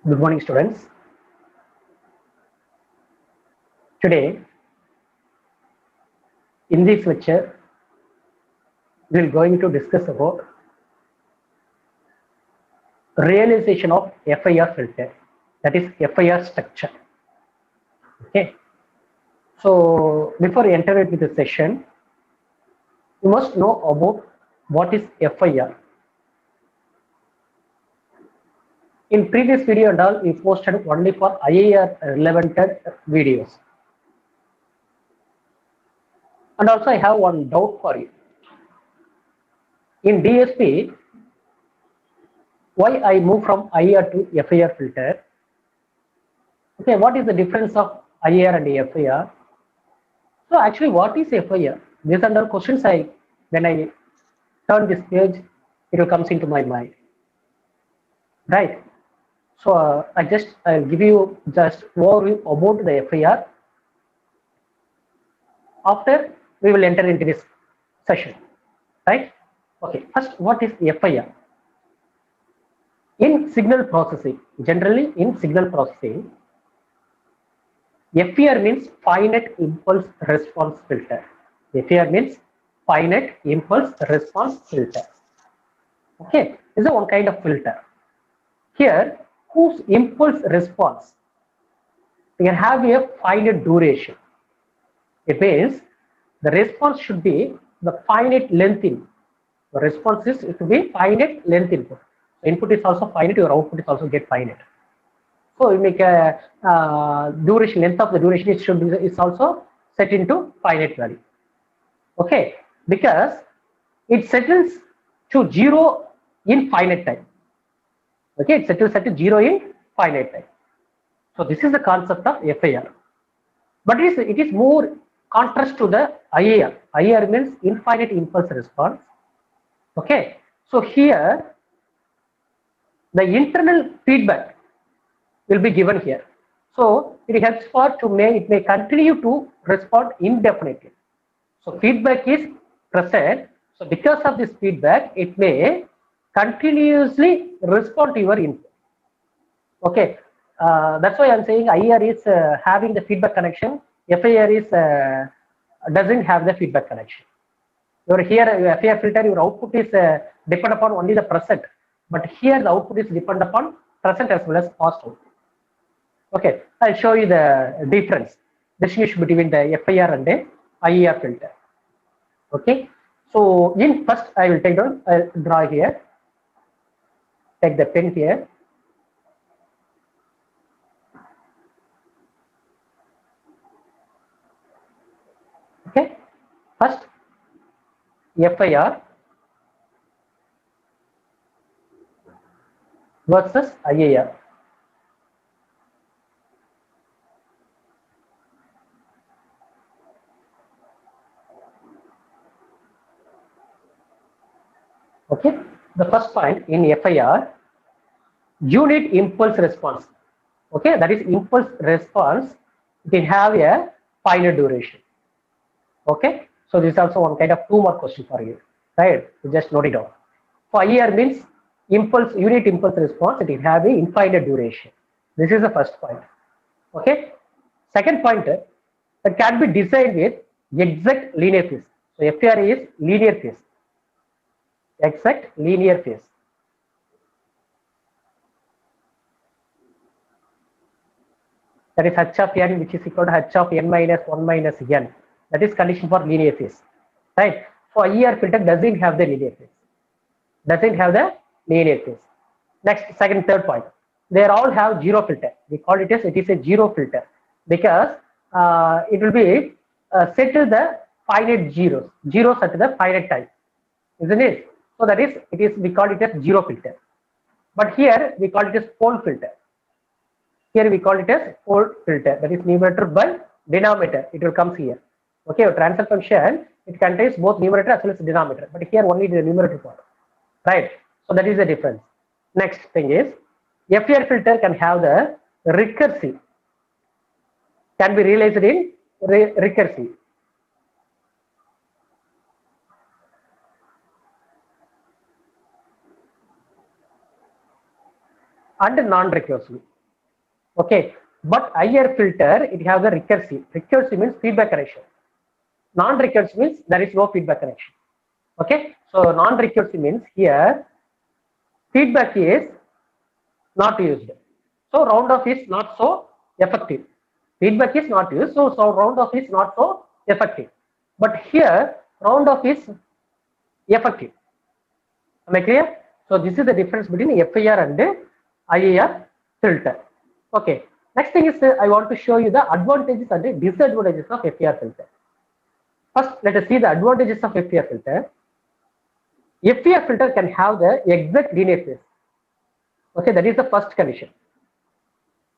Good morning, students. Today, in this lecture, we are going to discuss about realization of FIR filter, that is FIR structure. Okay. So, before we enter into the session, you must know about what is FIR. In previous video and all, we posted only for IIR relevant videos. And also, I have one doubt for you. In DSP, why I move from IIR to FIR filter? Okay, what is the difference of IIR and FIR? So actually, what is FIR? These are the questions when I turn this page, it will comes into my mind, right? So I'll give you just overview about the FIR. After we will enter into this session, right? Okay, first, what is FIR? In signal processing, generally in signal processing, FIR means finite impulse response filter. FIR means finite impulse response filter. Okay, this is one kind of filter. Here, whose impulse response can have a finite duration. It means the response should be the finite length input. The response is to be finite length input. The input is also finite, your output is also get finite. So you make a duration, length of the duration is also set into finite value. Okay, because it settles to 0 in finite time. Okay, it settles at 0 in finite time. So this is the concept of FIR. But it is more contrast to the IIR. IIR means infinite impulse response. Okay, so here the internal feedback will be given here. So it helps it may continue to respond indefinitely. So feedback is present. So because of this feedback, it may continuously respond to your input. Okay, that's why I'm saying IIR is having the feedback connection. FIR is doesn't have the feedback connection. Your FIR filter, your output is depend upon only the present, but here the output is depend upon present as well as past output. Okay, I'll show you the distinction between the FIR and the IIR filter. Okay, so in first I will I'll draw here. Take the pen here. Okay, first FIR versus IIR. Okay, the first point in FIR, unit impulse response. Okay, that is impulse response. It will have a finite duration. Okay, so this is also one kind of 2 mark question for you, right? You just note it down. For IIR means unit impulse response, it will have a infinite duration. This is the first point. Okay, second point, that can be designed with exact linear phase. So FIR is linear phase, exact linear phase. That is h of n, which is equal to h of n minus 1 minus n. That is condition for linear phase, right? So IIR filter doesn't have the linear phase. Doesn't have the linear phase. Next, second, third point. They all have zero filter. We call it as it is a zero filter because it will be settle the finite zeros at the finite time, isn't it? So that is we call it as zero filter. But here we call it as pole filter. Here we call it as pole filter. That is numerator by denominator. It will come here. Okay, your transfer function, it contains both numerator as well as denominator. But here only the numerator part. Right. So that is the difference. Next thing is FIR filter can have the recursive. Can be realized in recursive. And non-recursive. Okay, but IR filter, it has a recursive. Recursive means feedback connection. Non-recursive means there is no feedback connection. Okay, so non-recursive means here feedback is not used. So round off is not so effective. Feedback is not used, so round off is not so effective. But here round off is effective. Am I clear? So this is the difference between FIR and IIR filter. Okay. Next thing is I want to show you the advantages and the disadvantages of FIR filter. First, let us see the advantages of FIR filter. FIR filter can have the exact linear phase. Okay, that is the first condition.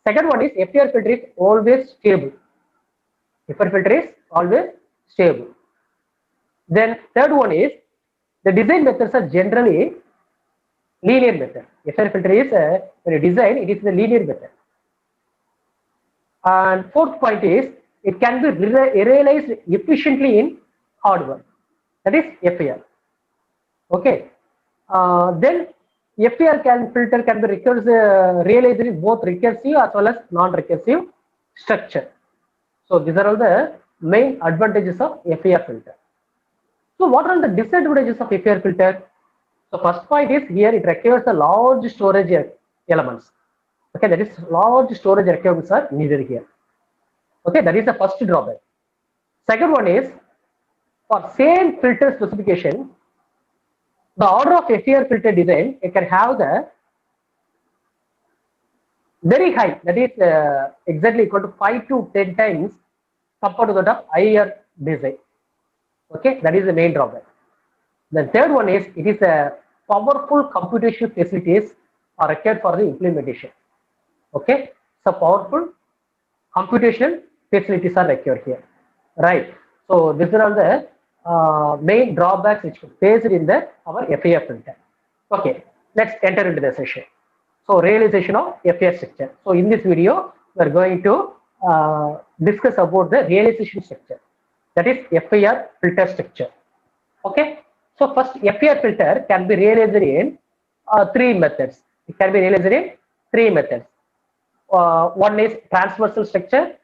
Second one is FIR filter is always stable. FIR filter is always stable. Then third one is the design methods are generally linear method. FIR filter is when you design, it is the linear method. And fourth point is it can be realized efficiently in hardware. That is FIR. Okay. Then FIR filter can be realized in both recursive as well as non-recursive structure. So these are all the main advantages of FIR filter. So what are the disadvantages of FIR filter? So first point is here it requires a large storage elements. Okay, that is large storage requirements are needed here. Okay, that is the first drawback. Second one is for same filter specification, the order of FIR filter design, it can have the very high, that is exactly equal to 5 to 10 times compared to that of IIR design. Okay, that is the main drawback. The third one is it is a powerful computational facilities are required for the implementation. Okay, so powerful computational facilities are required here, right? So these are all the main drawbacks which faced in our FIR filter. Okay, let's enter into the session. So realization of FIR structure. So in this video, we are going to discuss about the realization structure. That is FIR filter structure. Okay. So first FIR filter can be realized in three methods. It can be realized in three methods. One is transversal structure,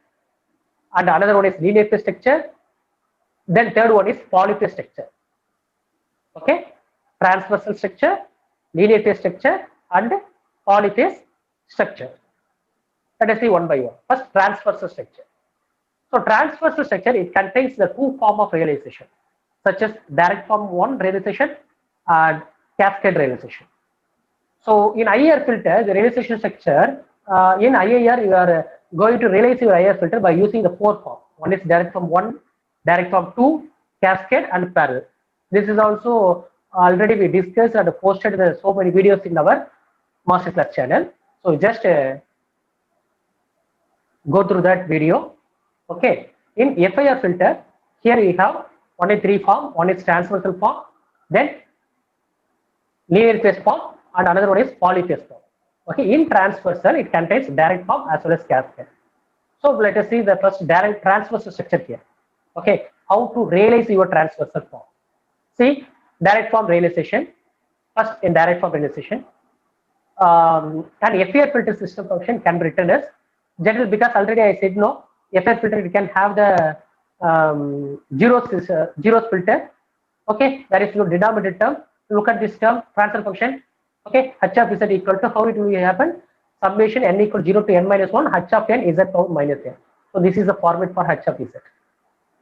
and another one is linear phase structure. Then third one is polyphase structure. Okay, transversal structure, linear phase structure, and polyphase structure. Let us see one by one. First, transversal structure. So transversal structure, it contains the two forms of realization, such as direct form 1 realization and cascade realization. So in IIR filter, the realization structure, in IIR, you are going to realize your IIR filter by using the four form. One is direct form 1, direct form 2, cascade, and parallel. This is also already we discussed and posted so many videos in our masterclass channel. So just go through that video. Okay, in FIR filter, here we have one is three form, one is transversal form, then linear phase form, and another one is polyphase form. Okay, in transversal, it contains direct form as well as cascade. So let us see the first direct transversal structure here. Okay, how to realize your transversal form. See, direct form realization. First, in direct form realization, an FIR filter system function can be written as general, because already I said no, FIR filter we can have the zeros filter. Okay, there is no denominator term. Look at this term, transfer function. Okay, h of z equal to, how it will happen? Summation n equal 0 to n minus 1, h of n z power minus n. So this is the format for h of z.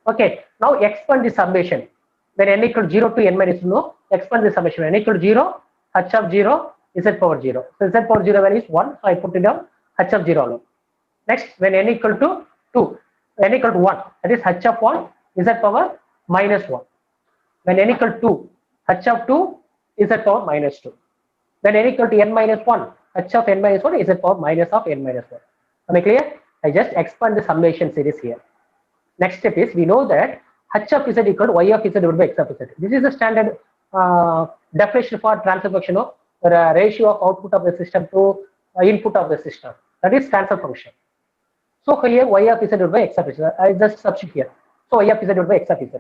Okay, now expand the summation. When n equal 0 to n minus 1, expand the summation. N equal 0, h of 0, z power 0. So z power 0 value is 1, so I put it down h of 0 alone. Next, when n equal to 2, n equal to 1, that is h of 1, z power minus 1. When n equal to 2, h of 2, z power minus 2. When n equal to n minus 1, h of n minus 1 is z power minus of n minus 1. Am I clear? I just expand the summation series here. Next step is, we know that h of z equal to y of z divided by x of z. This is the standard definition for transfer function of ratio of output of the system to input of the system. That is transfer function. So here y of z divided by x of z. I just substitute here. So y of z divided by x of z.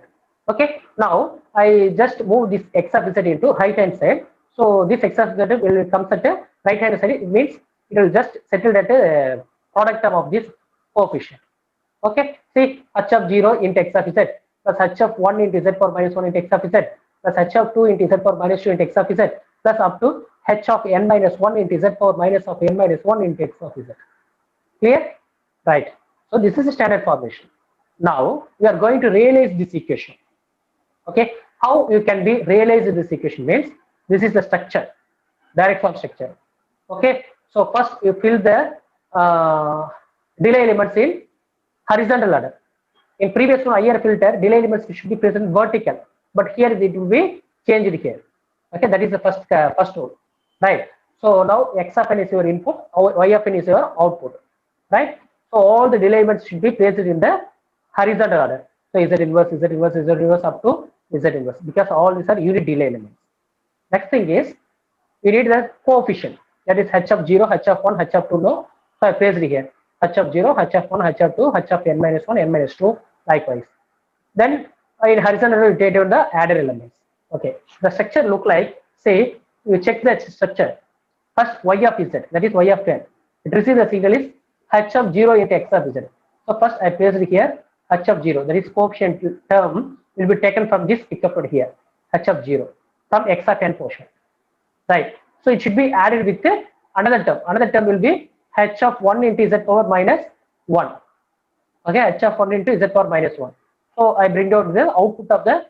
Okay. Now I just move this x of z into right hand side. So this x of z will come at the right hand side. It means it will just settle at product term of this coefficient. Okay, see h of 0 into x of z plus h of 1 into z power minus 1 into x of z plus h of 2 into z power minus 2 into x of z plus up to h of n minus 1 into z power minus of n minus 1 into x of z. Clear? Right. So this is a standard formulation. Now we are going to realize this equation. Okay, how you can be realized this equation means this is the structure, direct form structure. Okay, so first you fill the delay elements in horizontal order. In previous one higher filter, delay elements should be present vertical, but here it will be changed here. Okay, that is the first rule, right? So now x of n is your input, y of n is your output, right? So all the delay elements should be placed in the horizontal order. So z inverse, z inverse, z inverse up to z inverse, because all these are unit delay elements. Next thing is we need the coefficient, that is h of 0, h of 1, h of 2. No, so I placed here h of 0, h of 1, h of 2, h of n minus 1, n minus 2, likewise. Then in horizontal we take down the added elements. Okay, the structure look like, say you check the structure. First y of z, that is y of n. It receives the signal is h of 0 into x of z. So first I placed here h of 0, that is coefficient term will be taken from this pick up here, h of 0 from x of n portion, right? So it should be added with another term. Another term will be h of 1 into z power minus 1. Okay, h of 1 into z power minus 1. So I bring down the output of the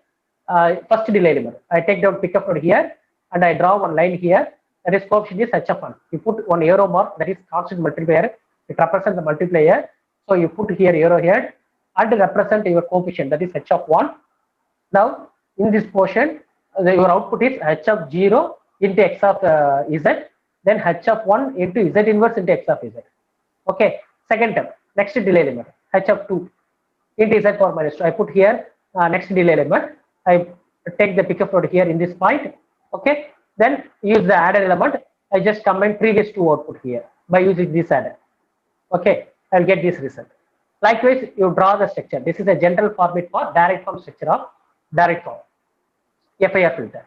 first delay element. I take down pick up here and I draw one line here. That is coefficient is h of 1. You put one arrow mark, that is constant multiplier. It represents the multiplier. So you put here arrow here and represent your coefficient, that is h of 1. Now in this portion, your output is h of 0 into x of z, then h of 1 into z inverse into x of z. Okay, second term, next delay element, h of 2 into z power minus 2. I put here next delay element. I take the pickup node here in this point. Okay, then use the added element. I just combine previous two output here by using this adder. Okay, I'll get this result. Likewise, you draw the structure. This is a general format for direct form structure of direct form FIR filter.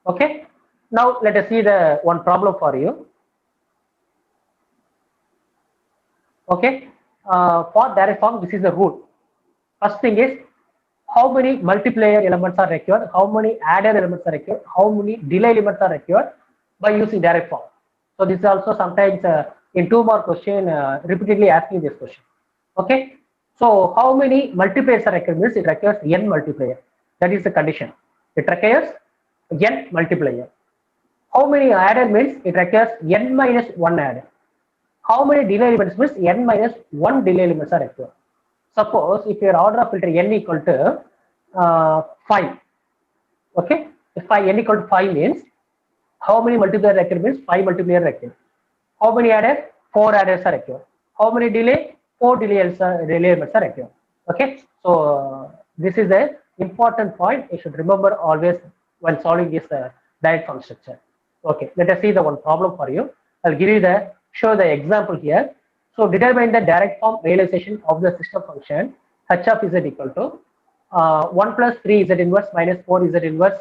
Okay, now let us see the one problem for you. Okay, for direct form, this is the rule. First thing is how many multiplier elements are required, how many added elements are required, how many delay elements are required by using direct form. So this is also sometimes in 2 more question repeatedly asking this question. Okay, so how many multipliers are required means it requires n multiplier. That is the condition. It requires n multiplier. How many added means it requires n minus 1 added. How many delay elements means n minus 1 delay elements are required. Suppose if your order of filter n equal to 5, okay, if n equal to 5 means how many multiplier required means 5 multiplier required. How many added? 4 adders are required. How many delay? 4 delay elements are required. Okay, so this is the important point you should remember always while solving this direct form structure. Okay, let us see the one problem for you. I'll give you show the example here. So determine the direct form realization of the system function h of z equal to 1 plus 3 z inverse minus 4 z inverse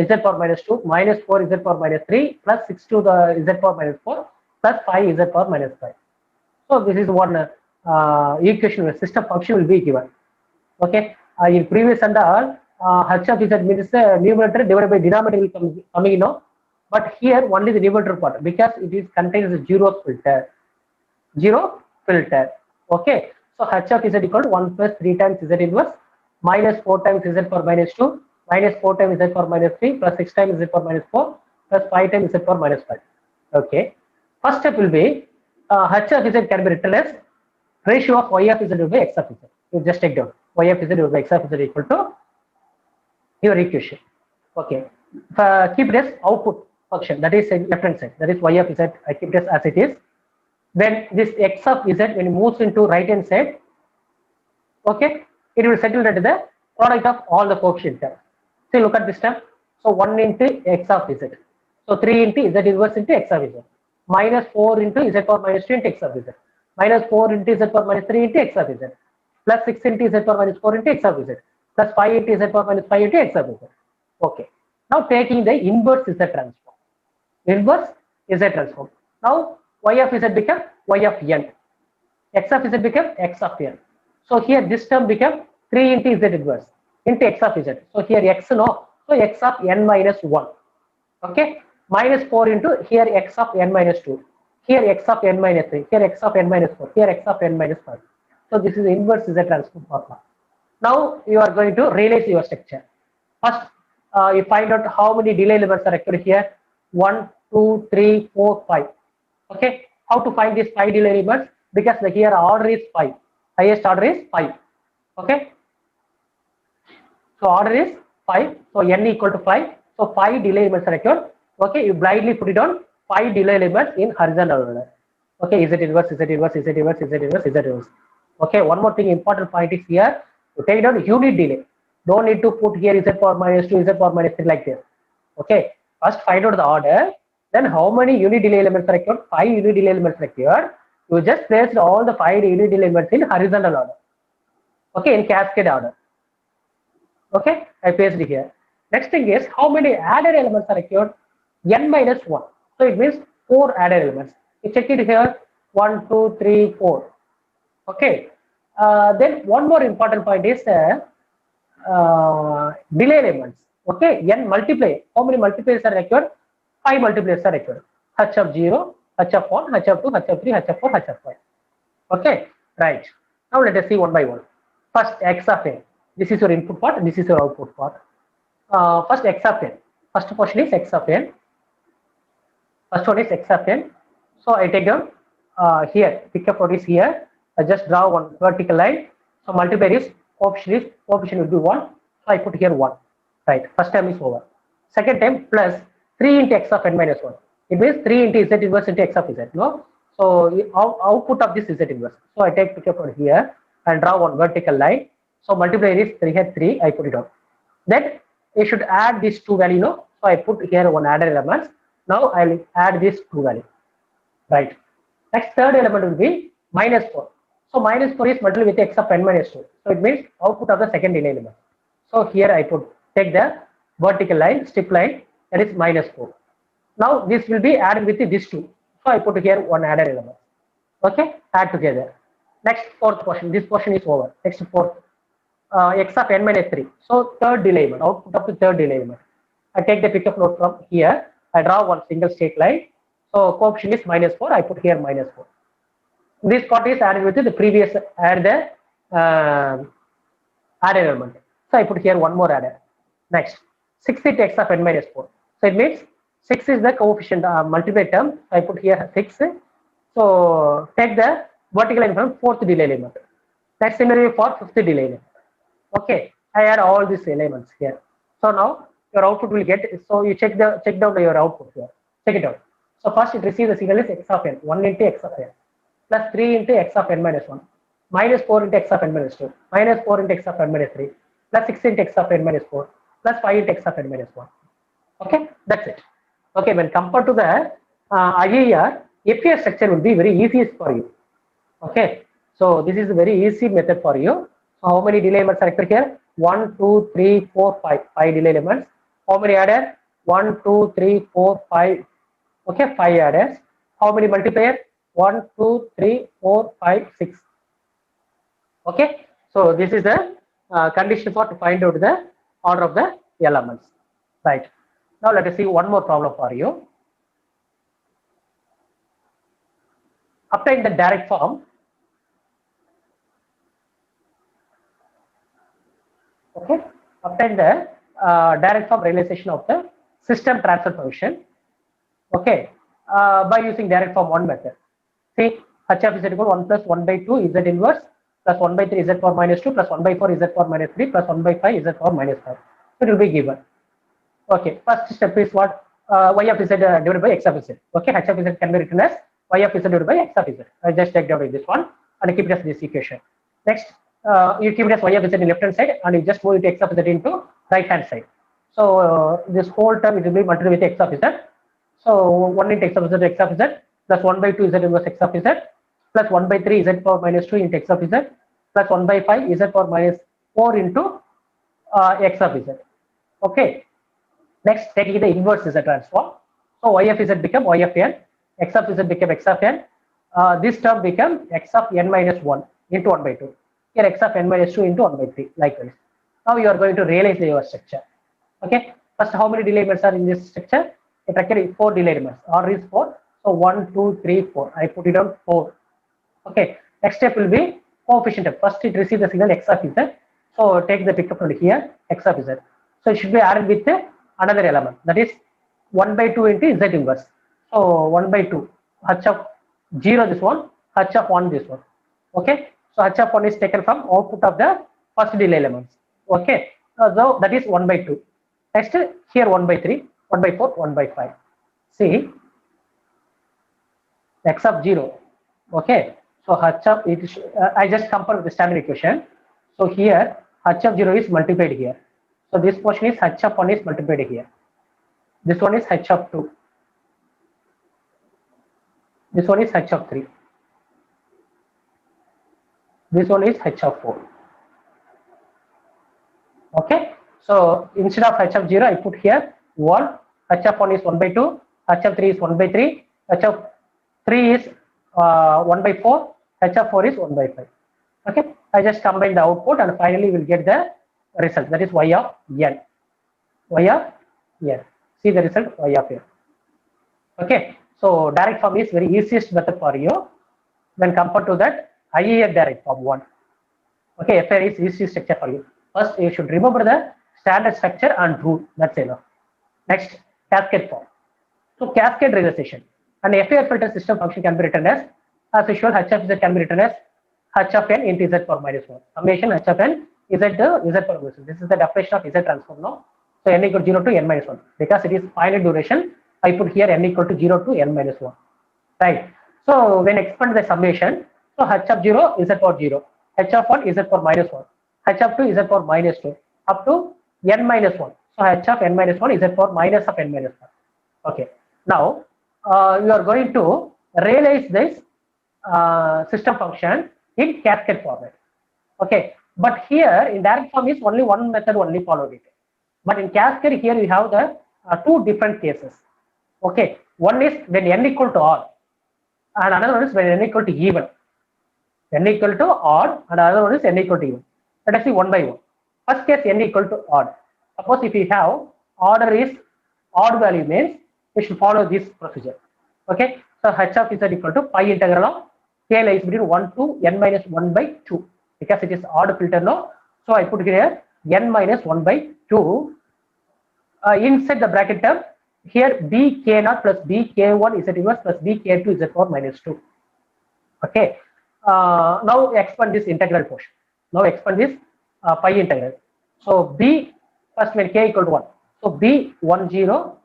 z power minus 2 minus 4 z power minus 3 plus 6 to the z power minus 4 plus 5 z power minus 5. So this is one equation where system function will be given. Okay, in previous and all h of z means the numerator divided by denominator will come coming, you know, but here only the numerator part because it is contains the zero filter. Okay, so h of z equal to 1 plus 3 times z inverse minus 4 times z power minus 2 minus 4 times z power minus 3 plus 6 times z power minus 4 plus 5 times z power minus 5. Okay, first step will be h of z can be written as ratio of y of z divided by x of z. You just take down y of z divided by x of z equal to your equation. Okay, keep it as output function, that is left hand side, that is y of z. I keep it as it is. Then this x of z when it moves into right hand side, okay, it will settle into the product of all the coefficient terms. See, look at this term. So 1 into x of z. So 3 into z inverse into x of z. Minus 4 into z power minus 2 into x of z. Minus 4 into z power minus 3 into x of z. Plus 6 into z power minus 4 into x of z. Plus 5 into z power minus 5 into x of z. Okay. Now taking the inverse z transform. Inverse z transform. Now y of z become y of n. x of z become x of n. So here this term become 3 into z inverse into x of z. So here x no, so x of n minus 1. Okay, minus 4 into here x of n minus 2. Here x of n minus 3. Here x of n minus 4. Here x of n minus 5. So this is inverse Z transform formula. Now you are going to realize your structure. First, you find out how many delay elements are required here. 1, 2, 3, 4, 5. Okay, how to find these 5 delay elements? Because the here order is 5. Highest order is 5. Okay, so order is 5. So n equal to 5. So 5 delay elements are required. Okay, you blindly put it on 5 delay elements in horizontal order. Okay, Z inverse, Z inverse, Z inverse, Z inverse, Z inverse. Okay, one more thing important point is here to take down unit delay. Don't need to put here Z power minus 2, Z power minus 3 like this. Okay, first find out the order, then how many unit delay elements are required? 5 unit delay elements required. You just placed all the 5 unit delay elements in horizontal order. Okay, in cascade order. Okay, I pasted here. Next thing is how many added elements are required? N minus 1. So it means 4 added elements. You check it here 1, 2, 3, 4. Okay, then one more important point is delay elements. Okay, n multiply. How many multipliers are required? 5 multipliers are required. H of 0, H of 1, H of 2, H of 3, H of 4, H of 5. Okay, right. Now let us see one by one. First, x of n. This is your input part, this is your output part. First, x of n. First portion is x of n. First one is x of n. So I take down here, pick up what is here. I just draw one vertical line. So multiplier is coefficient will be 1. So I put here 1. Right. First term is over. Second time plus 3 into x of n minus 1. It means 3 into z inverse into x of z. No? So output of this is z inverse. So I take pick up one here and draw one vertical line. So multiplier is 3 here 3. I put it on. Then you should add these two value. No? So I put here one added element. Now I'll add this two value. Right. Next third element will be minus 4. So minus 4 is multiplied with x of n minus 2. So it means output of the second delay element. So here I take the vertical line, strip line, that is minus 4. Now this will be added with these two. So I put here one added element. Okay, add together. Next fourth portion. This portion is over. Next fourth. X of n minus 3. So third delay element, output of the third delay element. I take the pickup node from here. I draw one single straight line. So coefficient is minus 4. I put here minus 4. This part is added with the previous added element. So I put here one more added. Next, 6 into x of n minus 4. So it means 6 is the coefficient multiply term. I put here 6. So take the vertical line from fourth delay element. Next scenario for fifth delay element. Okay, I add all these elements here. So now your output will get. So you check down your output here. Check it out. So first it receives the signal is x of n, 1 into x of n, plus 3 into x of n minus 1, minus 4 into x of n minus 2, minus 4 into x of n minus 3, plus 6 into x of n minus 4, plus 5 into x of n minus 1. Okay, that's it. Okay, when compared to the IIR, FER structure will be very easiest for you. Okay, so this is a very easy method for you. So how many delay elements are required here? 1, 2, 3, 4, 5. 5 delay elements. How many added? 1, 2, 3, 4, 5. Okay, 5 adders. How many multiplier? 1, 2, 3, 4, 5, 6. Okay, so this is the condition for to find out the order of the elements. Right. Now let us see one more problem for you. Obtain the direct form. Okay, obtain the direct form realization of the system transfer function. Okay, by using direct form one method. See, h of z equal 1 plus 1 by 2 z inverse plus 1 by 3 z power minus 2 plus 1 by 4 z power minus 3 plus 1 by 5 z power minus 5. It will be given. Okay, first step is what? Y of z divided by x of z. Okay, h of z can be written as y of z divided by x of z. I just take down this one and keep it as this equation. Next, you keep it as y of z in left hand side and you just move it x of z into right hand side. So this whole term it will be multiplied with x of z. So 1 into x of z plus 1 by 2 z inverse x of z plus 1 by 3 z power minus 2 into x of z plus 1 by 5 z power minus 4 into x of z. Okay. Next, taking the inverse z transform. So y of z become y of n, x of z become x of n, this term become x of n minus 1 into 1 by 2. Here x of n minus 2 into 1 by 3, likewise. Now you are going to realize your structure. Okay, first how many delay elements are in this structure? It requires 4 delay elements. Order is 4. So 1, 2, 3, 4. I put it on 4. Okay, next step will be coefficient step. First it receives the signal x of z. So take the pickup from here, x of z. So it should be added with another element, that is 1 by 2 into z inverse. So 1 by 2, h of 0 this one, h of 1 this one. Okay, so h of 1 is taken from output of the first delay elements. Okay, so that is 1 by 2. Next here 1 by 3, 1 by 4, 1 by 5. See, x of 0. Okay, so h of it is, I just compare with the standard equation. So here h of 0 is multiplied here. So this portion is h of 1 is multiplied here. This one is h of 2. This one is h of 3. This one is h of 4. Okay, so instead of h of 0, I put here 1. H of 1 is 1 by 2. H of 3 is 1 by 3. H of 3 is 1 by 4. H of 4 is 1 by 5. Okay, I just combine the output and finally we'll get the result, that is y of n. Y of n. See the result, y of n. Okay, so direct form is very easiest method for you when compared to that IEF direct form 1. Okay, FAR is easy structure for you. First, you should remember the standard structure and rule. That's enough. Next, cascade form. So cascade realization. An FAR filter system function can be written as usual, h of z can be written as h of n into z power minus 1. Summation h of n z power minus 1. This is the definition of z transform now. So n equal to 0 to n minus 1. Because it is finite duration, I put here n equal to 0 to n minus 1. Right. So when expand the summation, so h of 0 z power 0, h of 1 z power minus 1, h of 2 z power minus 2, up to n minus 1. So h of n minus 1 z power minus of n minus 1. Okay. Now you are going to realize this system function in cascade format. Okay. But here in direct form is only one method only followed it. But in cascade here we have the two different cases. Okay. One is when n equal to odd, and another one is when n equal to even. N equal to odd and another one is n equal to even. Let us see one by one. First case n equal to odd. Suppose if you have order is odd value means we should follow this procedure. Okay. So h of z equal to pi integral of k lies between 1 to n minus 1 by 2 because it is odd filter now. So I put here n minus 1 by 2 inside the bracket term. Here b k naught plus b k1 z inverse plus b k2 z power minus 2. Okay. Now expand this integral portion. Now expand this pi integral. So b first when k equal to 1. So b 1 0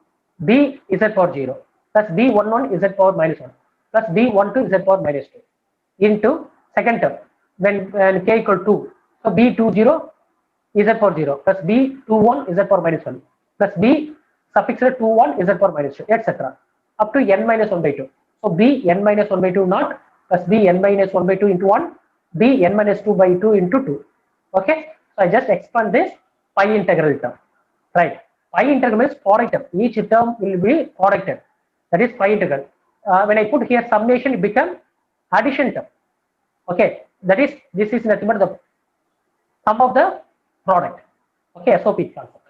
b z power 0 plus b 1 1 z power minus 1 plus b 1 2 z power minus 2 into second term when k equal to 2. So b 2 0 z power 0 plus b 2 1 z power minus 1 plus b suffixed 2 1 z power minus 2 etc. up to n minus 1 by 2. So b n minus 1 by 2 not plus b n minus 1 by 2 into 1 b n minus 2 by 2 into 2. Okay. So I just expand this pi integral term. Right. Pi integral means product term. Each term will be product term. That is pi integral. When I put here summation, it becomes addition term. Okay. That is, this is nothing but the sum of the product. Okay. SOP concept.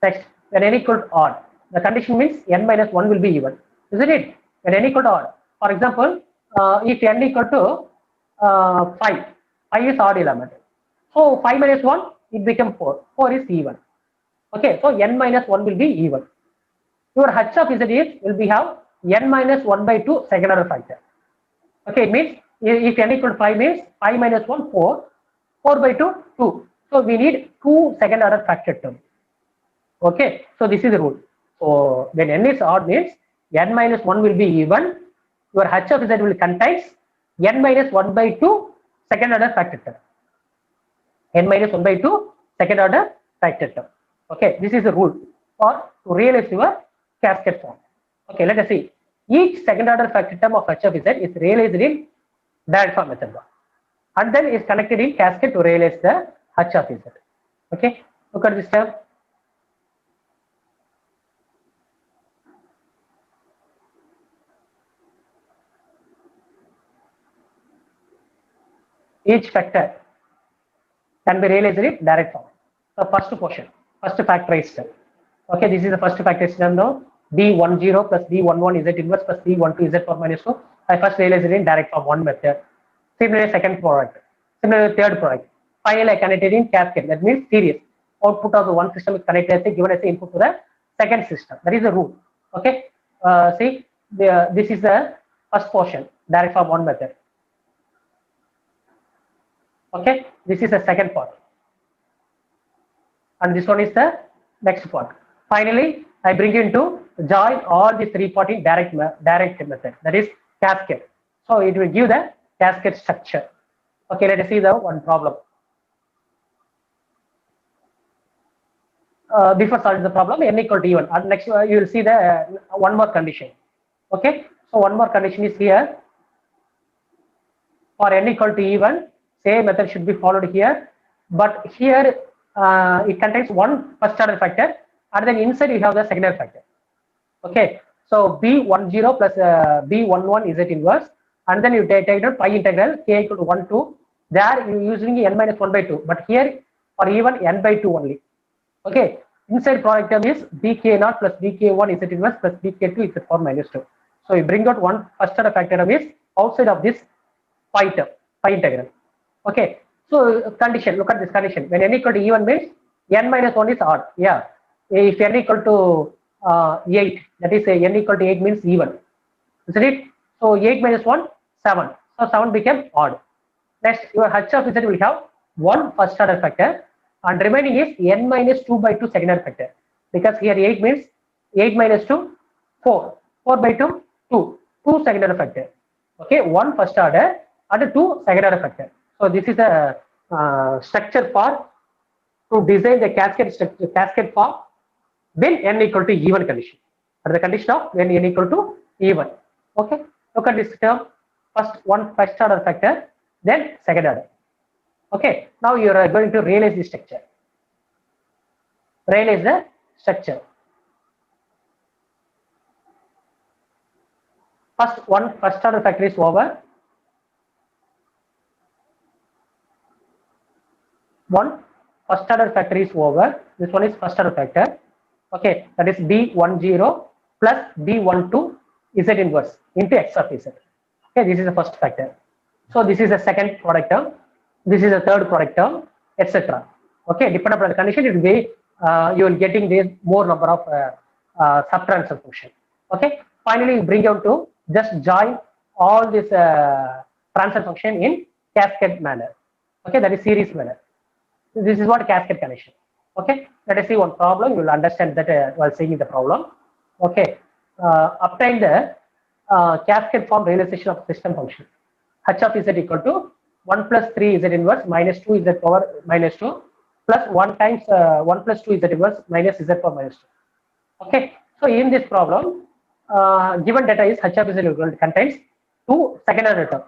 Next, when n equal to odd, the condition means n minus 1 will be even. Isn't it? When n equal to odd. For example, if n equal to 5, 5 is odd element. So 5 minus 1, it becomes 4. 4 is even. Okay, so n minus 1 will be even. Your h of z is will be have n minus 1 by 2 second order factor. Okay, it means if n equal to 5 means 5 minus 1 4, 4 by 2 2. So we need 2 second order factor term. Okay, so this is the rule. So when n is odd means n minus 1 will be even. Your h of z will contains n minus 1 by 2 second order factor term. N minus 1 by 2 second order factor term. Okay, this is the rule for to realize your cascade form. Okay, let us see. Each second order factor term of h of z is realized in direct form method and then is connected in cascade to realize the h of z. Okay, look at this term. Each factor can be realized in direct form. The first portion, first factorized term. Okay, this is the first factorized term now. D10 plus D11 Z inverse plus D12 Z power minus 2. I first realized it in direct form, one method. Similarly, second product. Similarly, third product. Finally, I connected in cascade. That means series. Output of the one system is connected as given as the input to the second system. That is the rule. Okay. See, this is the first portion, direct form one method. Okay, this is the second part, and this one is the next part. Finally, I bring into join all these three part in direct method, that is cascade. So it will give the cascade structure. Okay, let us see the one problem. Before solving the problem, n equal to even. And next, you will see the one more condition. Okay, so one more condition is here. For n equal to even, same method should be followed here, but here it contains one first order factor, and then inside you have the second order factor. Okay, so B10 plus B11 is it inverse, and then you take out pi integral k equal to 1 to, there you using n minus 1 by 2, but here for even n by 2 only. Okay, inside product term is bk0 plus bk1 is it inverse plus bk2 is it power minus 2. So you bring out one first order factor term is outside of this pi term, pi integral. Okay, so condition, look at this condition. When n equal to even means n minus 1 is odd. Yeah, if n equal to 8, that is n equal to 8 means even, isn't it? So 8 minus 1, 7. So 7 became odd. Next, your h of z will have one first order factor, and remaining is n minus 2 by 2 second order factor, because here 8 means 8 minus 2, 4. 4 by 2, 2. 2 second order factor. Okay, one first order and 2 second order factor. So this is a structure for to design the cascade structure, cascade form when n equal to even condition, or the condition of when n equal to even. Okay, look at this term. First one first order factor, then second order. Okay, now you are going to realize the structure. Realize the structure. First one first order factor is over. One first order factor is over. This one is first order factor. Okay, that is B10 plus B12 Z inverse into X of Z. Okay, this is the first factor. So this is the second product term. This is the third product term, etc. Okay, depending upon the condition, it will be you will getting this more number of subtransfer function. Okay, finally you bring out to just join all this transfer function in cascade manner. Okay, that is series manner. This is what cascade connection. Okay, let us see one problem. You will understand that while seeing the problem. Okay, obtain the cascade form realization of system function. H of z equal to 1 plus 3 z inverse minus 2 z power minus 2 plus 1 times 1 plus 2 z inverse minus z power minus 2. Okay, so in this problem, given data is H of z equal to contains two second order term,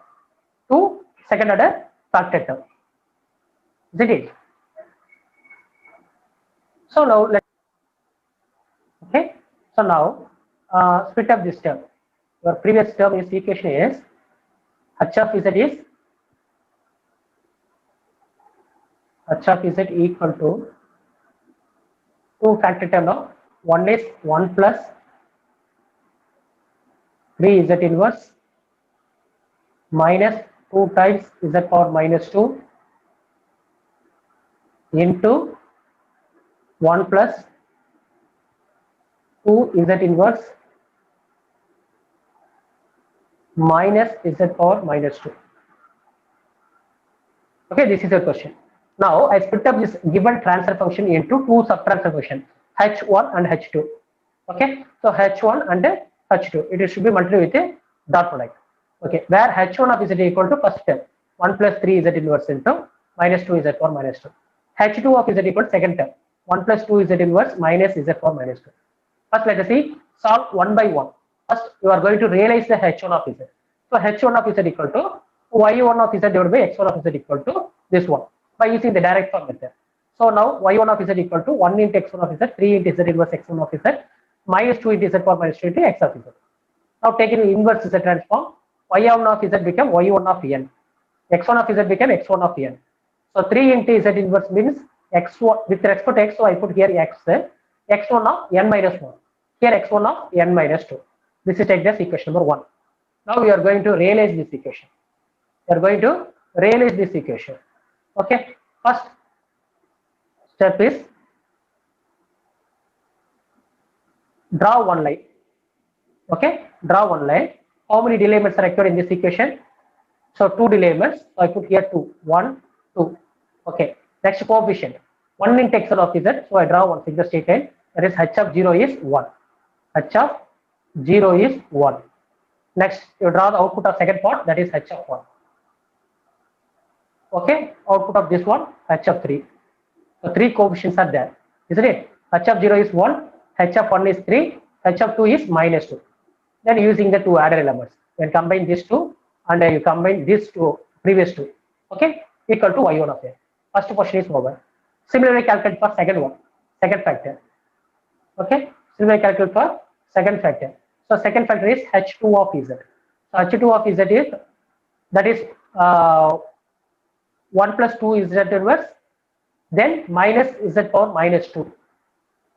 two second order factor term. Is it? So now let's okay. So now split up this term. Your previous term is equation is H of z is H of z equal to two factor term now. One is 1 plus 3 z inverse minus 2 times z power minus 2 into 1 plus 2 z inverse minus z power minus 2. Okay, this is a question. Now I split up this given transfer function into two subtransfer function, h1 and h2. Okay, so h1 and h2, it should be multiplied with a dot product. Okay, where h1 of z equal to first term 1 plus 3 z inverse into minus 2 z power minus 2. h2 of z equal to second term 1 plus 2 z inverse minus z power minus 2. First, let us see, solve one by one. First, you are going to realize the h1 of z. So h1 of z equal to y1 of z divided by x1 of z equal to this one by using the direct form method. So now y1 of z equal to 1 into x1 of z, 3 into z inverse x1 of z, minus 2 into z power minus 2 into x of z. Now taking the inverse z transform, y1 of z become y1 of n. x1 of z became x1 of n. So 3 into z inverse means x1 with respect to x, so I put here x, x1 of n minus 1. Here x1 of n minus 2. This is take this equation number 1. Now we are going to realize this equation. We are going to realize this equation. Okay. First step is draw one line. Okay. Draw one line. How many delimits are required in this equation? So 2 delimits. So I put here 2. 1, 2. Okay. Next coefficient. 1 into x of z. So I draw one figure straight line. That is h of 0 is 1. H of 0 is 1. Next, you draw the output of second part, that is h of 1. Okay, output of this one, h of 3. So 3 coefficients are there, isn't it? H of 0 is 1, h of 1 is 3, h of 2 is minus 2. Then using the two added elements, then combine these two and you combine these two, previous two. Okay, equal to y1 of n. First portion is over. Similarly, calculate for second one, second factor. Okay, similarly calculate for second factor. So second factor is h2 of z. So h2 of z is, that is 1 plus 2 z inverse, then minus z power minus 2.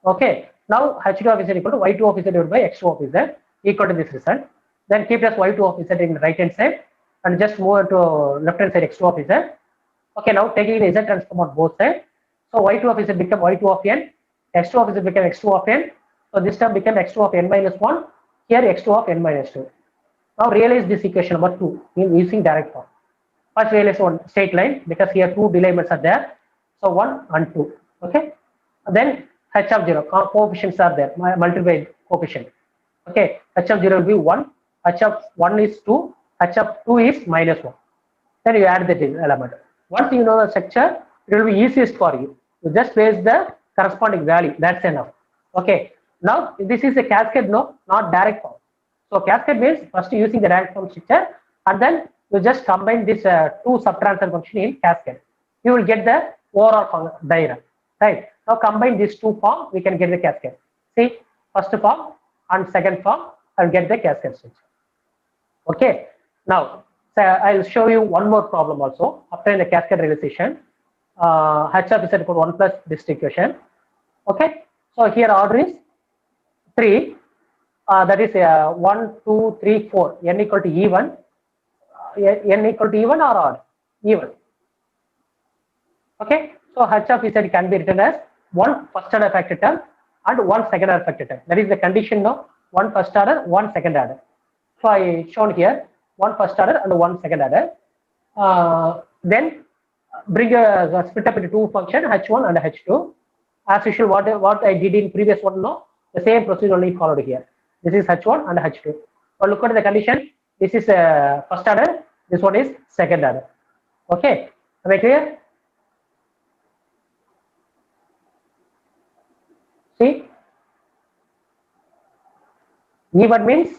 Okay, now h2 of z equal to y2 of z divided by x2 of z equal to this result. Then keep as y2 of z in the right hand side and just move to left hand side x2 of z. Okay, now taking the z transform on both sides. So y2 of z become y2 of n, x2 of z become x2 of n. So this term became x2 of n minus 1, here x2 of n minus 2. Now realize this equation number 2 using direct form. First realize one straight line because here 2 delimits are there. So 1 and 2. Okay. And then h of 0, coefficients are there, multiply coefficient. Okay. H of 0 will be 1, h of 1 is 2, h of 2 is minus 1. Then you add the element. Once you know the structure, it will be easiest for you. You just place the corresponding value. That's enough. Okay. Now this is a cascade, no, not direct form. So cascade means first using the direct form structure and then you just combine this two subtransfer function in cascade. You will get the overall diagram. Right. Now combine these two forms, we can get the cascade. See, first form and second form and get the cascade structure. Okay. Now so I'll show you one more problem also after the cascade realization. H of z equal to 1 plus this equation. Okay. So here order is 3. That is 1, 2, 3, 4. N equal to even. N equal to even or odd? Even. Okay. So h of z can be written as 1 first order factor term and 1 second order factor term. That is the condition of 1 first order, 1 second order. So I shown here 1 first order and 1 second order. Then bring a split up into two function h1 and h2. As usual, what I did in previous one, no, the same procedure only followed here. This is h1 and h2. But look at the condition. This is first order. This one is second order. Okay, am I clear? See, even means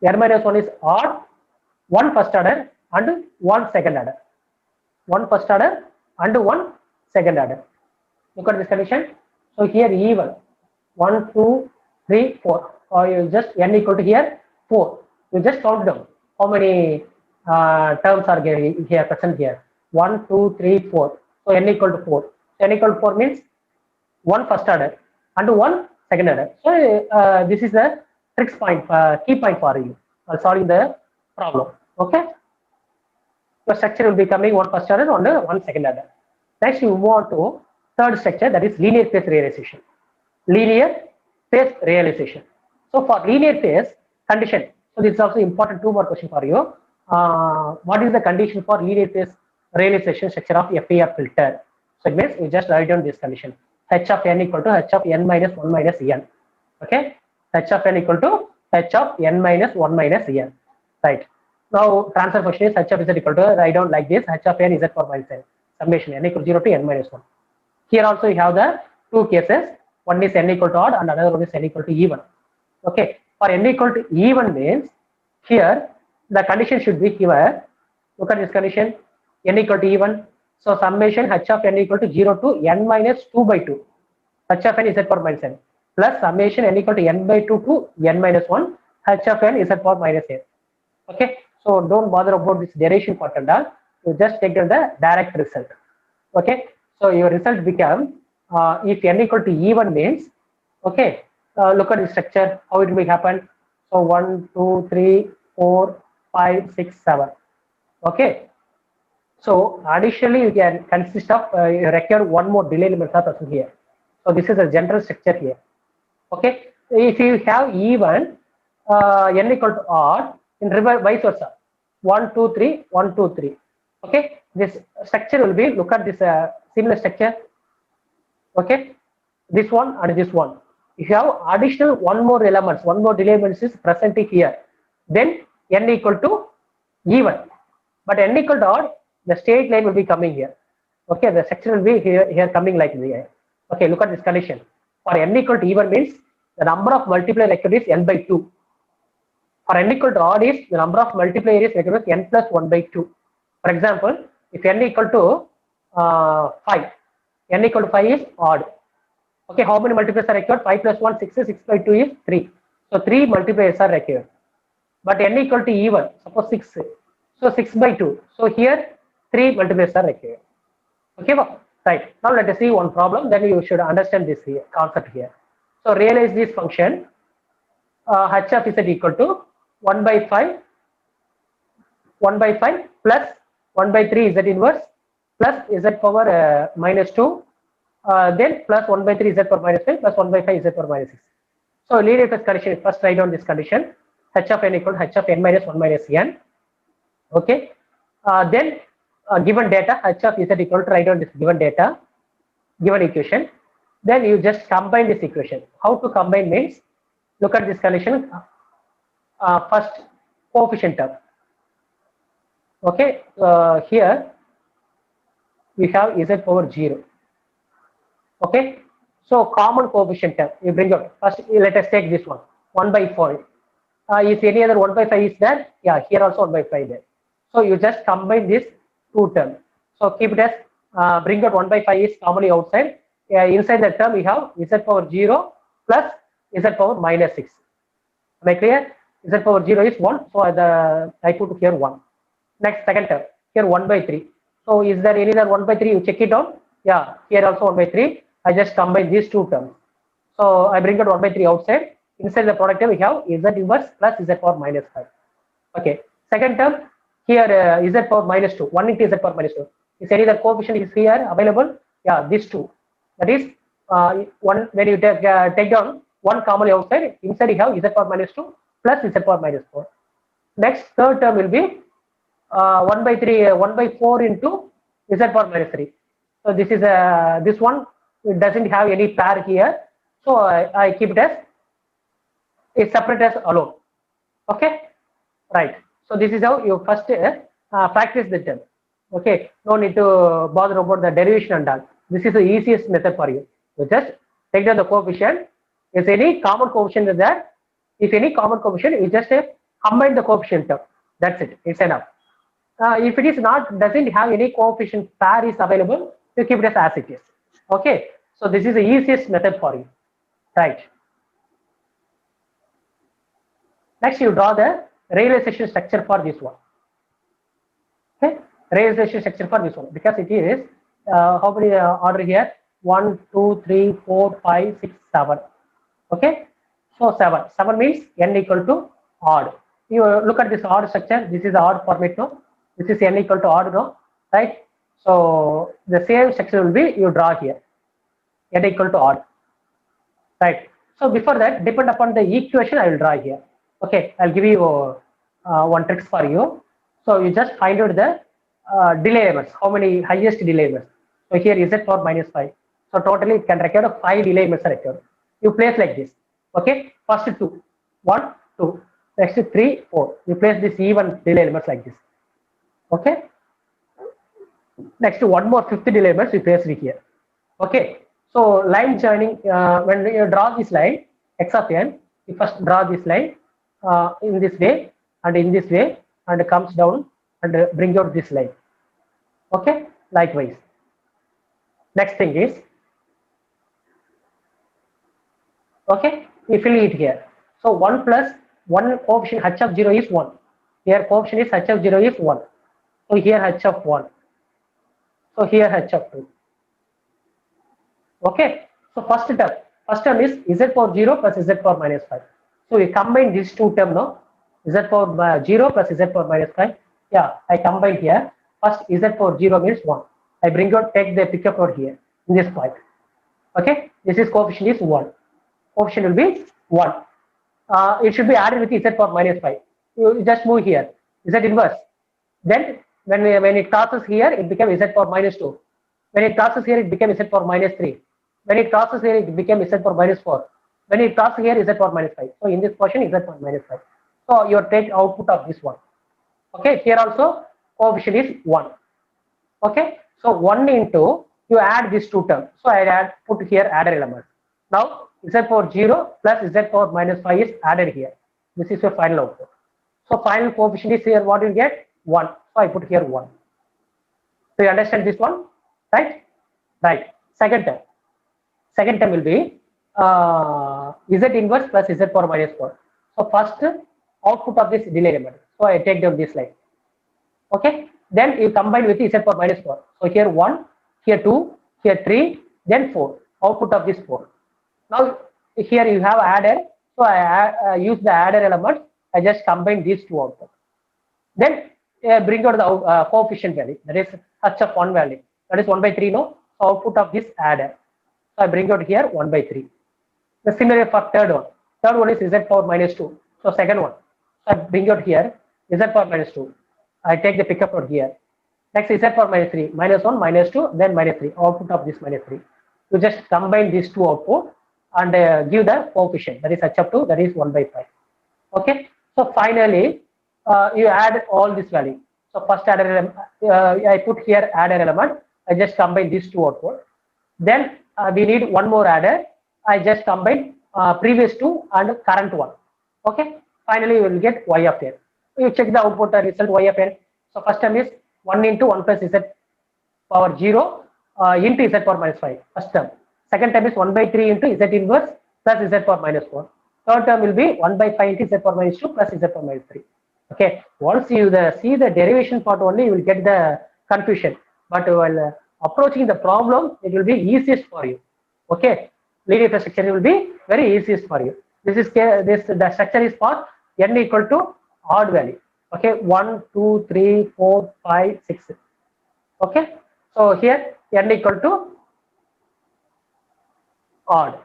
n minus 1 is odd, 1 first order and 1 second order. 1 first order and 1 second order. Look at this condition. So here even 1, 2, 3, 4. Or you just n equal to here 4. You just count down how many terms are here present here. 1, 2, 3, 4. So n equal to 4. So n equal to 4 means 1 first order and 1 second order. So this is the tricks point, key point for you solving the problem. Okay. Your structure will be coming 1 first order and 1 second order. Next, you move on to third structure, that is linear phase realization. Linear phase realization. So for linear phase condition, so this is also important 2 more question for you. What is the condition for linear phase realization structure of FER filter? So it means you just write down this condition. H of n equal to h of n minus 1 minus n. Okay. H of n equal to h of n minus 1 minus n. Right. Now transfer function is h of z equal to, write down like this, h of n z for minus n. Summation n equal to 0 to n minus 1. Here also you have the two cases. One is n equal to odd and another one is n equal to even. Okay. For n equal to even means here the condition should be here. Look at this condition, n equal to even. So summation h of n equal to 0 to n minus 2 by 2. H of n is z power minus n plus summation n equal to n by 2 to n minus 1. H of n is z power minus n. Okay. So don't bother about this derivation part and all. you just take the direct result. Okay, so your result become if n equal to even means, okay, look at the structure, how it will happen. So 1, 2, 3, 4, 5, 6, 7. Okay, so additionally you can consist of you require one more delay method also here. So this is a general structure here. Okay, if you have even n equal to odd, in reverse vice versa, 1, 2, 3, 1, 2, 3. Okay, this structure will be, look at this similar structure. Okay, this one and this one. If you have additional one more elements, one more elements is present here, then n equal to even. But n equal to odd, the straight line will be coming here. Okay, the structure will be here coming like this. Okay, look at this condition. For n equal to even means the number of multiplier required is n by 2. For n equal to odd is the number of multiplier is required is n plus 1 by 2. For example, if n equal to 5, n equal to 5 is odd. Okay, how many multipliers are required? 5 plus 1, 6, 6 by 2 is 3. So 3 multipliers are required. But n equal to even, suppose 6. So 6 by 2. So here 3 multipliers are required. Okay, right. Now let us see one problem. Then you should understand this here, concept here. So realize this function h of z equal to 1 by 5 plus 1 by 3 z inverse plus z power minus 2 then plus 1 by 3 z power minus 5 plus 1 by 5 z power minus 6. So linear first condition, first write down this condition, h of n equal to h of n minus 1 minus n. Okay, then given data h of z equal to, write down this given data, given equation, then you just combine this equation. How to combine means, look at this condition, first coefficient term. Okay, here we have z power 0. Okay, so common coefficient term you bring out. First let us take this one, 1 by 4. If any other 1 by 5 is there, yeah, here also 1 by 5 there. So you just combine this two terms. So keep it as bring out 1 by 5 is commonly outside. Inside the term we have z power 0 plus z power minus 6. Am I clear? Z power 0 is 1. So I put here 1. Next second term, here 1 by 3. So is there any other 1 by 3? You check it out. Yeah, here also 1 by 3. I just combine these two terms. So I bring out 1 by 3 outside. Inside the product term we have z inverse plus z power minus 5. Okay. Second term, here z power minus 2. 1 into z power minus 2. Is any other coefficient is here available? Yeah, these two. That is one, when you take down one commonly outside, inside you have z power minus 2 plus z power minus 4. Next third term will be 1 by 3, 1 by 4 into z power minus 3. So this is this one, it doesn't have any pair here. So I keep it as a separate as alone. Okay, right. So this is how you first practice the term. Okay, no need to bother about the derivation and all. This is the easiest method for you. You just take down the coefficient. If any common coefficient is there, if any common coefficient, you just combine the coefficient term. That's it. It's enough. If it is not, doesn't have any coefficient pair is available, you keep it as it is. Okay, so this is the easiest method for you, right? Next, you draw the realization structure for this one. Okay, realization structure for this one, because it is how many order here? 1, 2, 3, 4, 5, 6, 7. Okay, so 7. 7 means n equal to odd. You look at this odd structure. This is the odd format now. This is n equal to odd now, right? So the same structure will be you draw here, n equal to odd, right? So before that, depend upon the equation I will draw here. Okay, I'll give you one tricks for you. So you just find out the delay elements, how many highest delay elements. So here is z power minus 5. So totally it can record 5 delay elements required. You place like this. Okay, first 2, 1, 2, next 3, 4. You place this even delay elements like this. Okay, next one more 50 delay elements we place it here. Okay, so line joining, when you draw this line x of n, you first draw this line in this way and in this way, and it comes down and bring out this line. Okay, likewise. Next thing is, okay, we fill it here. So 1 plus 1 coefficient h of 0 is 1. Here coefficient is h of 0 is 1. So here h of 1. So here h of 2. Okay. So first term is z power 0 plus z power minus 5. So we combine these two terms now. Z power 0 plus z power minus 5. Yeah, I combine here. First z power 0 means 1. I bring out, take the pickup out here in this point. Okay. This is coefficient is 1. Coefficient will be 1. It should be added with z power minus 5. You just move here. Z inverse. Then when it crosses here, it becomes z power minus 2. When it crosses here, it becomes z power minus 3. When it crosses here, it becomes z power minus 4. When it crosses here, z power minus 5. So in this portion, z power minus 5. So you take output of this one. Okay. Here also coefficient is 1. Okay. So 1 into, you add these two terms. So I put here adder element. Now z power 0 plus z power minus 5 is added here. This is your final output. So final coefficient is here, what you get? 1. So I put here 1. So you understand this one? Right? Right. Second term will be z inverse plus z power minus 4. So first output of this delay element. So I take down this line. Okay. Then you combine with z power minus 4. So here 1, here 2, here 3, then 4. Output of this 4. Now here you have adder. So I use the adder element. I just combine these two outputs. Then bring out the coefficient value. That is h of 1 value. That is 1 by 3. No. So output of this adder. So I bring out here 1 by 3. The similar for third one. Third one is z power minus 2. So second one. So I bring out here z power minus 2. I take the pickup out here. Next z power minus 3. Minus 1, minus 2, then minus 3. Output of this minus 3. You just combine these two output and give the coefficient. That is h of 2. That is 1 by 5. Okay. So finally, you add all this value. So first adder element, I put here adder element. I just combine these two output. Then we need one more adder. I just combine previous two and current one. Okay. Finally, you will get y of n. You check the output result y of n. So first term is 1 into 1 plus z power 0 into z power minus 5. First term. Second term is 1 by 3 into z inverse plus z power minus 4. Third term will be 1 by 5 into z power minus 2 plus z power minus 3. Okay. Once you see the derivation part only, you will get the confusion. But while approaching the problem, it will be easiest for you. Okay. Linear structure will be very easiest for you. The structure is for n equal to odd value. Okay. 1, 2, 3, 4, 5, 6. Okay. So here n equal to odd.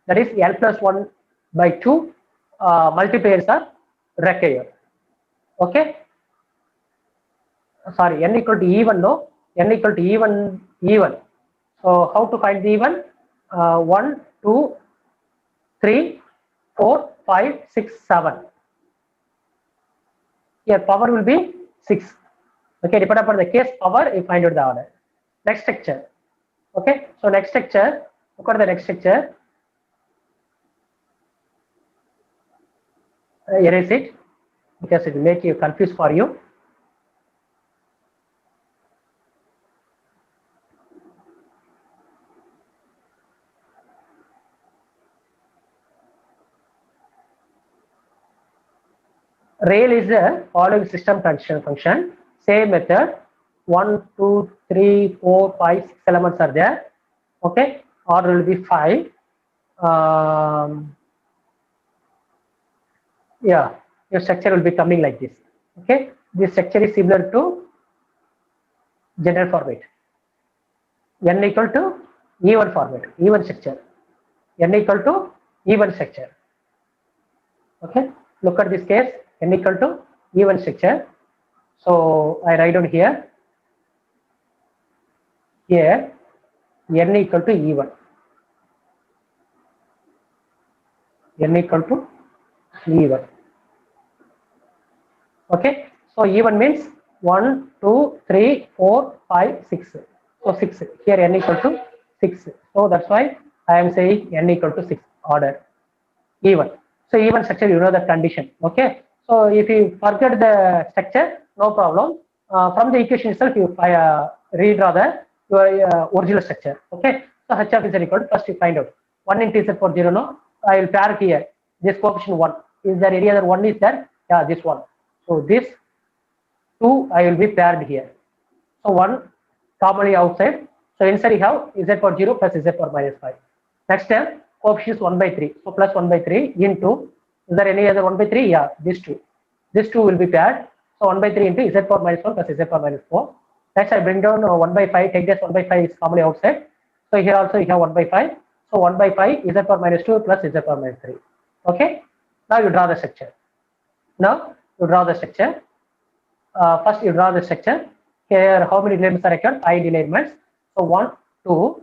That is n plus 1 by 2 multipliers are required. Okay. Sorry, n equal to even. No, n equal to even. So how to find the even? 1, 2, 3, 4, 5, 6, 7. Here power will be 6. Okay, depending upon the case power, you find out the order. Next structure. Okay, so next structure. Look at the next structure. Erase it because it will make you confused for you. Rail is a following system transition function. Same method. 1, 2, 3, 4, 5, 6 elements are there. Okay, order will be 5. Yeah, your structure will be coming like this. Okay, this structure is similar to general format. N equal to even format, even structure. N equal to even structure. Okay, look at this case. N equal to even structure. So I write down here. Here, n equal to even. N equal to even. Okay, so even means 1, 2, 3, 4, 5, 6. So 6. Here n equal to 6. So that's why I am saying n equal to 6 order. Even. So even structure, you know the condition. Okay. So if you forget the structure, no problem. From the equation itself, you redraw the your original structure. Okay. So h of z equal to, first you find out 1 into z for 0. No, I will pair here. This coefficient 1. Is there any other 1 is there? Yeah, this one. So this 2 I will be paired here. So 1 commonly outside. So inside you have z power 0 plus z power minus 5. Next term, coefficient is 1 by 3. So plus 1 by 3 into, is there any other 1 by 3? Yeah, these two. This 2 will be paired. So 1 by 3 into z power minus 1 plus z power minus 4. Next I bring down 1 by 5, take this 1 by 5 is commonly outside. So here also you have 1 by 5. So 1 by 5 z power minus 2 plus z power minus 3. Okay. Now you draw the structure. Now you draw the structure. First you draw the structure. Here how many delayments are required? 5 delayments. So 1, 2,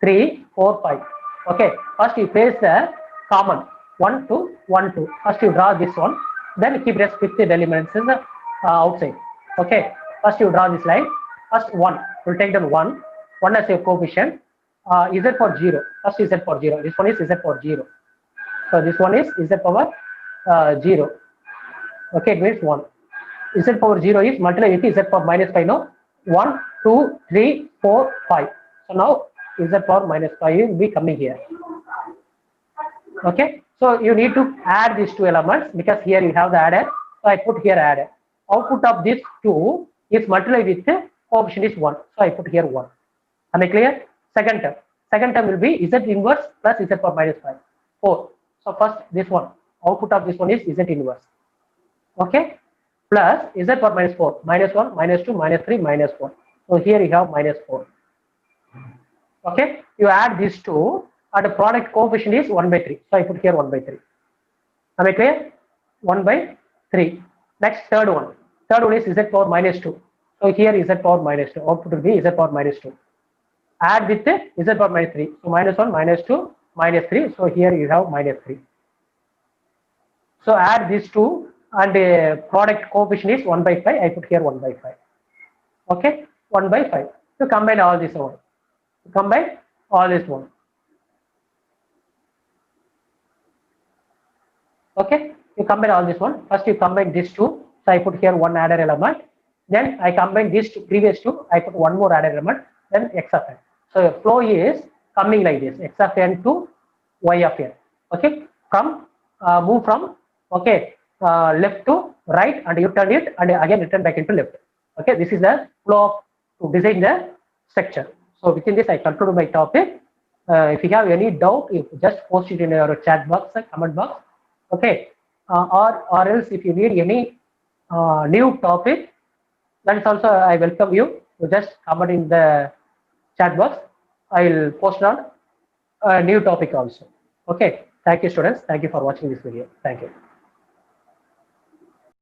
3, 4, 5. Okay. First you place the common 1, 2, 1, 2. First you draw this one. Then keep rest with the elements in the outside. Okay. First you draw this line. First 1. We'll take down 1. 1 as your coefficient. Z for 0. First Z for 0. This one is Z for 0. So this one is Z power 0. Okay, it means 1. Z power 0 is multiplied with Z power minus 5 now. 1, 2, 3, 4, 5. So now Z power minus 5 will be coming here. Okay, so you need to add these two elements because here you have the adder. So I put here adder. Output of this 2 is multiplied with the coefficient is 1. So I put here 1. Am I clear? Second term. Second term will be Z inverse plus Z power minus 5. 4. So first this one. Output of this one is Z inverse. Okay. Plus Z power minus 4. Minus 1, minus 2, minus 3, minus 4. So here you have minus 4. Okay. You add these two and the product coefficient is 1 by 3. So I put here 1 by 3. Am I clear? 1 by 3. Next third one. Third one is Z power minus 2. So here is Z power minus 2. Output will be Z power minus 2. Add with the Z power minus 3. So minus 1, minus 2, minus 3. So here you have minus 3. So add these two and the product coefficient is 1 by 5. I put here 1 by 5. Okay, 1 by 5. So combine all this one. Combine all this one. Okay, you combine all this one. First you combine these two. So I put here one adder element. Then I combine these two, previous two. I put one more adder element. Then x of n. So your flow is coming like this: x of n to y of n. Okay, move from left to right, and you turn it and again return back into left. Okay, this is the flow to design the structure. So within this I conclude my topic. If you have any doubt, you just post it in your chat box, comment box. Okay, or else if you need any new topic, that is also I welcome you to just comment in the chat box. I will post on a new topic also. Okay, thank you students. Thank you for watching this video. Thank you.